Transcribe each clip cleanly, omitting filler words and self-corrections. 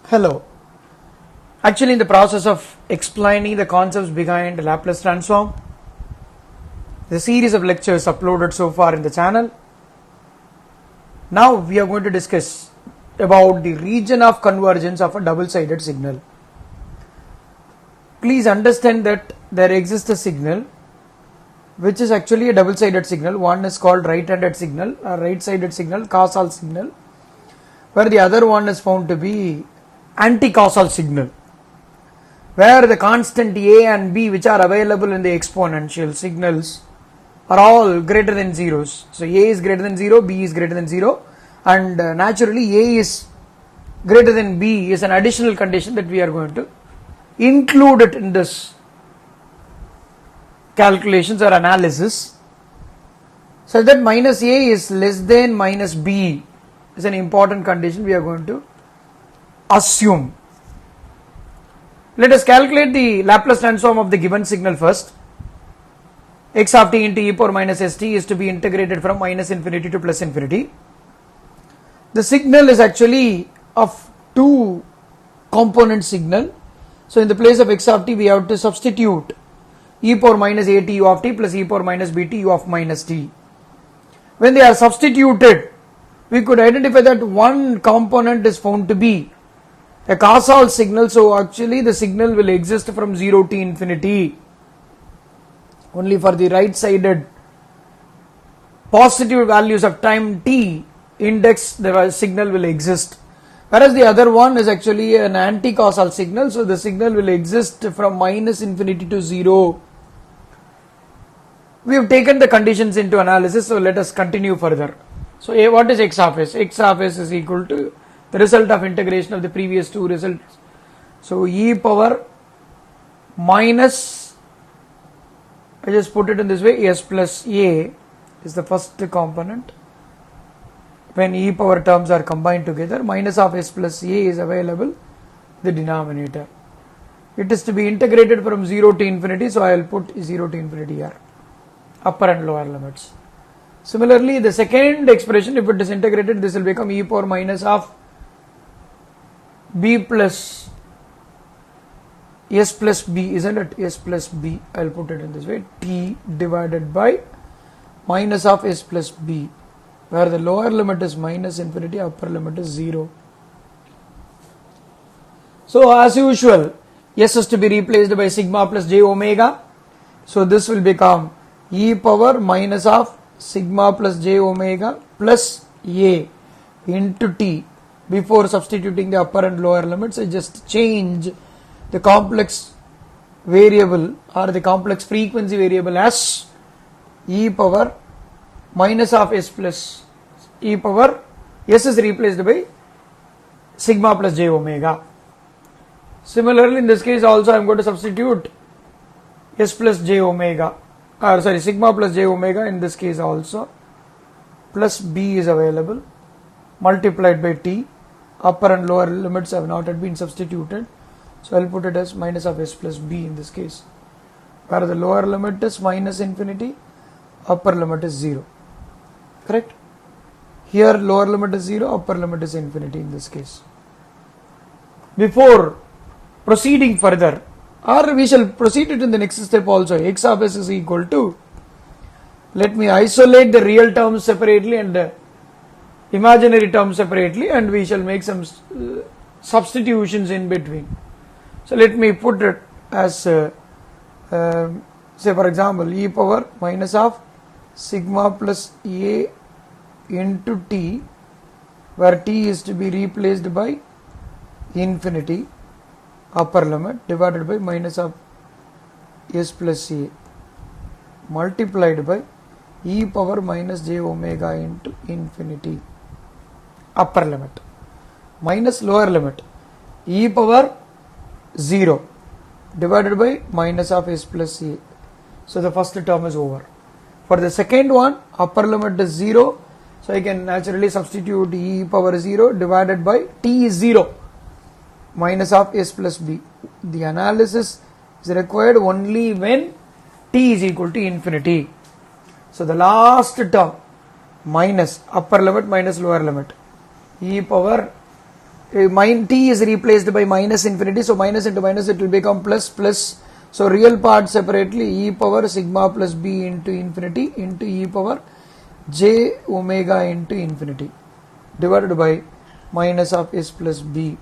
Hello. Actually, in the process of explaining the concepts behind Laplace transform, the series of lectures uploaded so far in the channel. Now we are going to discuss about the region of convergence of a double-sided signal. Please understand that there exists a signal which is actually a double-sided signal. One is called right-handed signal or right-sided signal, causal signal, where the other one is found to be anti-causal signal, where the constant a and b which are available in the exponential signals are all greater than zeros. So a is greater than 0, b is greater than 0, and naturally a is greater than b is an additional condition that we are going to include it in this calculations or analysis, such that minus a is less than minus b is an important condition we are going to assume. Let us calculate the Laplace transform of the given signal first. X of t into e power minus st is to be integrated from minus infinity to plus infinity. The signal is actually of two component signal. So in the place of x of t we have to substitute e power minus at u of t plus e power minus bt u of minus t. When they are substituted, we could identify that one component is found to be a causal signal, so actually the signal will exist from 0 to infinity. Only for the right sided positive values of time t index the signal will exist, whereas the other one is actually an anti-causal signal, so the signal will exist from minus infinity to 0. We have taken the conditions into analysis, so let us continue further. So what is x of s? X of s is equal to the result of integration of the previous two results. So e power minus, I just put it in this way, s plus a is the first component. When e power terms are combined together, minus of s plus a is available the denominator. It is to be integrated from 0 to infinity, so I will put 0 to infinity here, upper and lower limits. Similarly, the second expression, if it is integrated, this will become e power minus of b plus s plus b, isn't it? S plus b, I will put it in this way, t divided by minus of s plus b, where the lower limit is minus infinity, upper limit is 0. So as usual, s is to be replaced by sigma plus j omega, so this will become e power minus of sigma plus j omega plus a into t. Before substituting the upper and lower limits, I just change the complex variable or the complex frequency variable as e power minus of s plus e power, s is replaced by sigma plus j omega. Similarly, in this case also I am going to substitute s plus j omega, or sorry, sigma plus j omega in this case also, plus b is available, multiplied by t. Upper and lower limits have not yet been substituted, so I will put it as minus of s plus b in this case, where the lower limit is minus infinity, upper limit is 0. Correct? Here lower limit is 0, upper limit is infinity in this case. Before proceeding further, or we shall proceed it in the next step also, x of s is equal to, let me isolate the real terms separately and imaginary terms separately, and we shall make some substitutions in between. So let me put it as say for example e power minus of sigma plus a into t, where t is to be replaced by infinity, upper limit, divided by minus of s plus a, multiplied by e power minus j omega into infinity, upper limit, minus lower limit, e power 0 divided by minus of s plus a. So the first term is over. For the second one, upper limit is 0, so I can naturally substitute e power 0 divided by t is 0, minus of s plus b. The analysis is required only when t is equal to infinity. So the last term minus upper limit minus lower limit, e power T is replaced by minus infinity, so minus into minus it will become plus plus. So real part separately e power sigma plus b into infinity into e power j omega into infinity divided by minus of s plus b.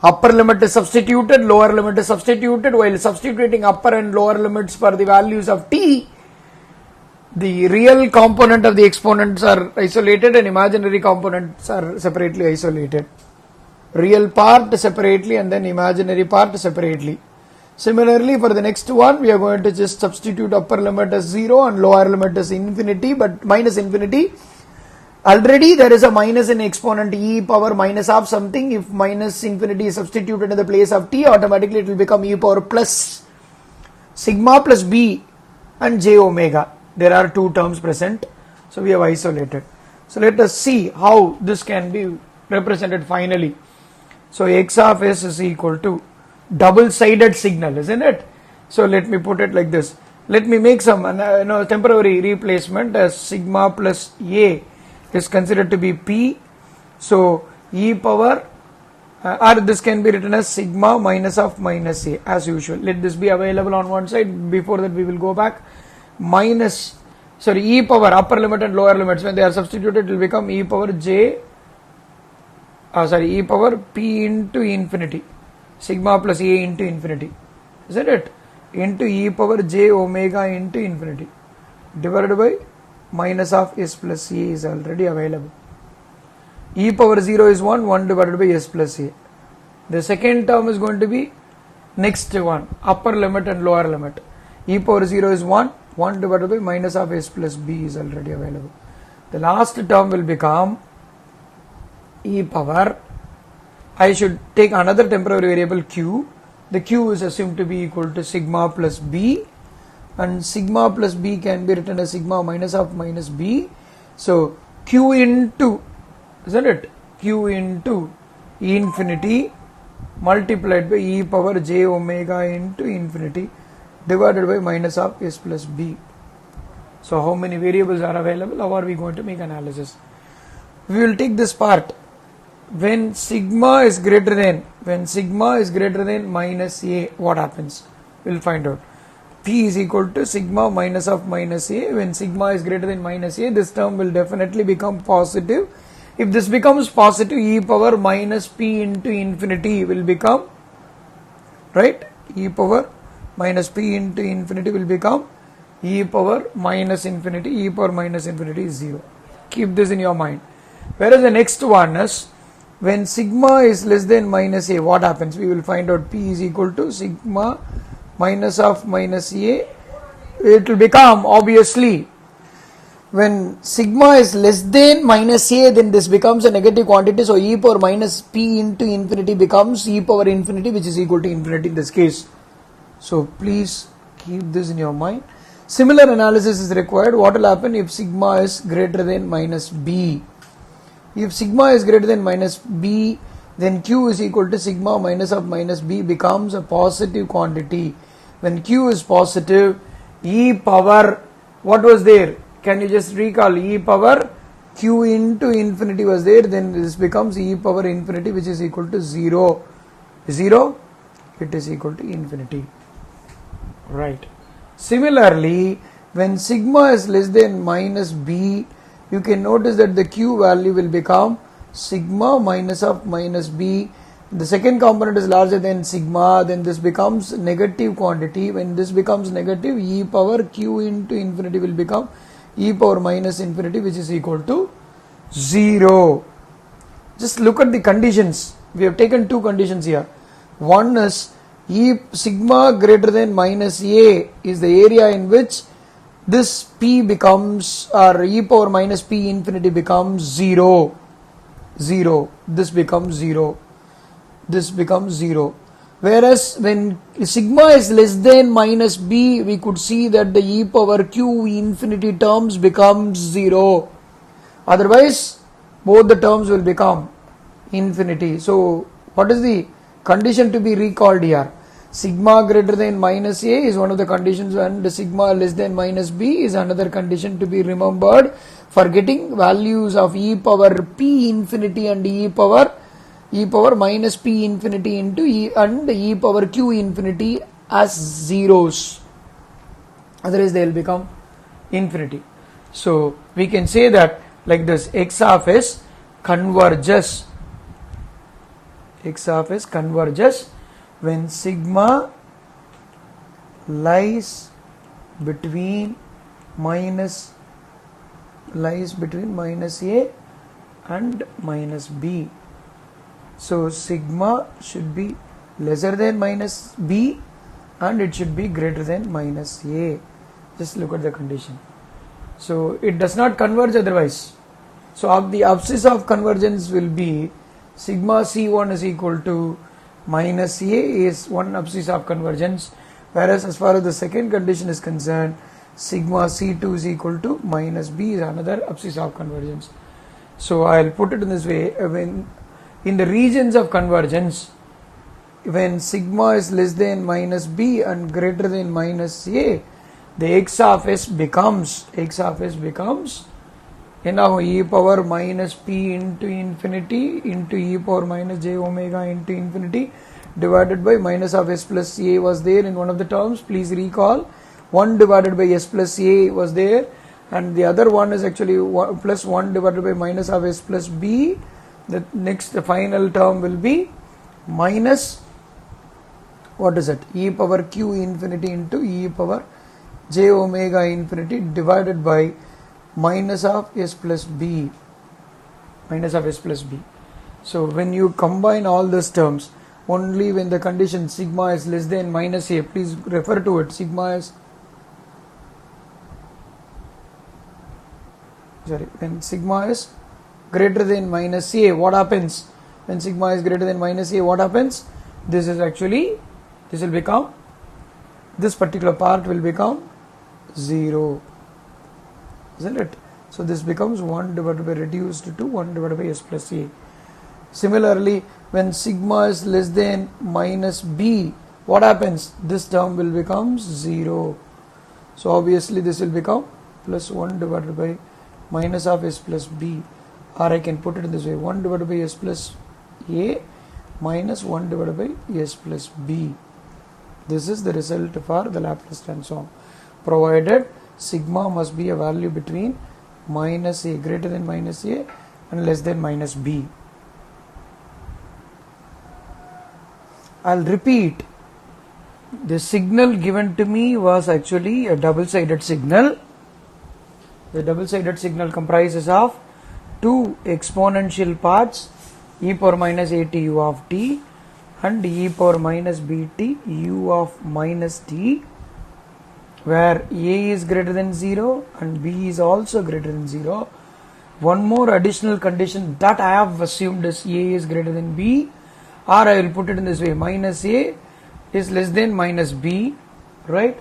Upper limit is substituted, lower limit is substituted. While substituting upper and lower limits for the values of t, the real component of the exponents are isolated and imaginary components are separately isolated. Real part separately and then imaginary part separately. Similarly, for the next one, we are going to just substitute upper limit as 0 and lower limit as infinity, but minus infinity. Already there is a minus in exponent e power minus of something. If minus infinity is substituted in the place of t, automatically it will become e power plus sigma plus b and j omega. There are two terms present, so we have isolated. So let us see how this can be represented finally. So x of s is equal to double-sided signal, isn't it? So let me put it like this. Let me make some temporary replacement as sigma plus a is considered to be p. So e power or this can be written as sigma minus of minus a as usual. Let this be available on one side. Before that we will go back. E power upper limit and lower limits, when they are substituted, it will become e power e power p into infinity sigma plus a into infinity, isn't it, into e power j omega into infinity divided by minus of s plus a is already available. E power 0 is 1 divided by s plus a. The second term is going to be next one, upper limit and lower limit. E power 0 is 1 divided by minus of s plus b is already available. The last term will become e power, I should take another temporary variable q. The q is assumed to be equal to sigma plus b, and sigma plus b can be written as sigma minus of minus b. So q into, isn't it, q into infinity multiplied by e power j omega into infinity divided by minus of s plus b. So how many variables are available? How are we going to make analysis? We will take this part. When sigma is greater than minus a, what happens? We will find out. P is equal to sigma minus of minus a. When sigma is greater than minus a, this term will definitely become positive. If this becomes positive, e power minus p into infinity will become, right, e power minus p into infinity will become e power minus infinity. E power minus infinity is 0. Keep this in your mind. Whereas the next one is, when sigma is less than minus a, what happens? We will find out. P is equal to sigma minus of minus a. It will become, obviously, when sigma is less than minus a, then this becomes a negative quantity. So e power minus p into infinity becomes e power infinity, which is equal to infinity in this case. So please keep this in your mind. Similar analysis is required. What will happen if sigma is greater than minus b? If sigma is greater than minus b, then q is equal to sigma minus of minus b becomes a positive quantity. When q is positive, e power, what was there? Can you just recall? E power q into infinity was there, then this becomes e power infinity, which is equal to 0. 0, it is equal to infinity. Right. Similarly, when sigma is less than minus b, you can notice that the q value will become sigma minus of minus b. The second component is larger than sigma, then this becomes negative quantity. When this becomes negative, e power q into infinity will become e power minus infinity, which is equal to 0. Just look at the conditions. We have taken two conditions here. One is sigma greater than minus a is the area in which this p becomes, or e power minus p infinity becomes 0. 0. This becomes 0. This becomes 0. Whereas when sigma is less than minus b, we could see that the e power q infinity terms becomes 0. Otherwise, both the terms will become infinity. So, what is the condition to be recalled here? sigma greater than minus a is one of the conditions, and the sigma less than minus b is another condition to be remembered for getting values of e power p infinity and e power minus p infinity into e and e power q infinity as zeros. Otherwise they will become infinity. So we can say that like this: x of s converges when sigma lies between minus a and minus b. So sigma should be lesser than minus b and it should be greater than minus a. Just look at the condition. So it does not converge otherwise. So the abscissa of convergence will be sigma c1 is equal to minus a is one abscissa of convergence, whereas as far as the second condition is concerned, sigma c2 is equal to minus b is another abscissa of convergence. So I'll put it in this way: when in the regions of convergence, when sigma is less than minus b and greater than minus a, the x of s becomes e power minus p into infinity into e power minus j omega into infinity divided by minus of s plus a was there in one of the terms. Please recall, 1 divided by s plus a was there, and the other one is actually plus 1 divided by minus of s plus b. The final term will be minus, what is it, e power q infinity into e power j omega infinity divided by minus of s plus b. So when you combine all these terms, only when the condition sigma is less than minus a, please refer to it, when sigma is greater than minus a, what happens? When sigma is greater than minus a, what happens? This will become, this particular part will become 0, isn't it? So this becomes 1 divided by reduced to 1 divided by s plus a. Similarly, when sigma is less than minus b, what happens? This term will become 0. So obviously this will become plus 1 divided by minus of s plus b, or I can put it in this way: 1 divided by s plus a minus 1 divided by s plus b. This is the result for the Laplace transform, provided sigma must be a value between minus a, greater than minus a, and less than minus b. I'll repeat. The signal given to me was actually a double-sided signal. The double-sided signal comprises of two exponential parts, e power minus at u of t and e power minus bt u of minus t, where a is greater than 0 and b is also greater than 0. One more additional condition that I have assumed is a is greater than b, or I will put it in this way: minus a is less than minus b, right?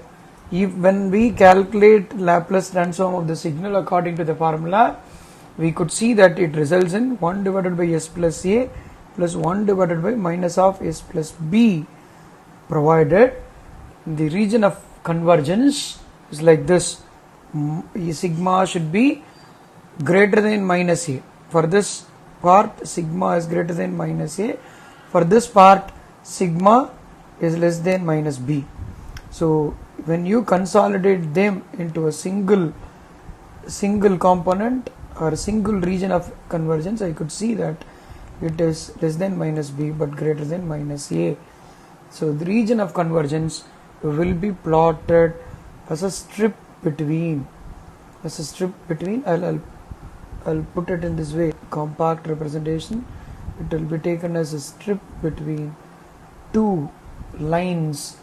When we calculate Laplace transform of the signal according to the formula, we could see that it results in 1 divided by s plus a plus 1 divided by minus of s plus b, provided the region of convergence is like this: sigma should be greater than minus a. For this part, sigma is greater than minus a. For this part, sigma is less than minus b. So when you consolidate them into a single component or a single region of convergence, I could see that it is less than minus b but greater than minus a. So the region of convergence will be plotted as a strip between. I'll put it in this way: compact representation. It will be taken as a strip between two lines.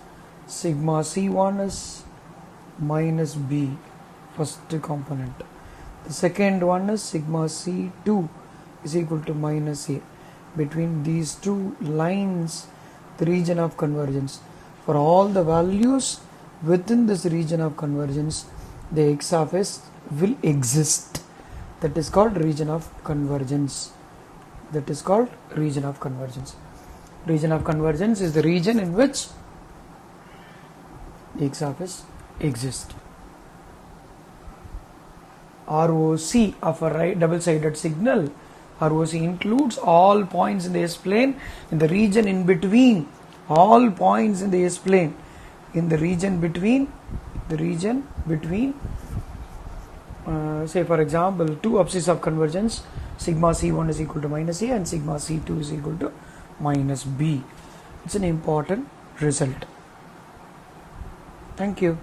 Sigma c1 is minus b, first component. The second one is sigma c2 is equal to minus a. Between these two lines, the region of convergence. For all the values within this region of convergence, the x of s will exist. That is called region of convergence. Region of convergence is the region in which X of S exist. ROC of a right double-sided signal, ROC includes all points in the S-plane in the region in between, all points in the S-plane in the region between, say for example, two abscisses of convergence, sigma C1 is equal to minus A and sigma C2 is equal to minus B. It's an important result. Thank you.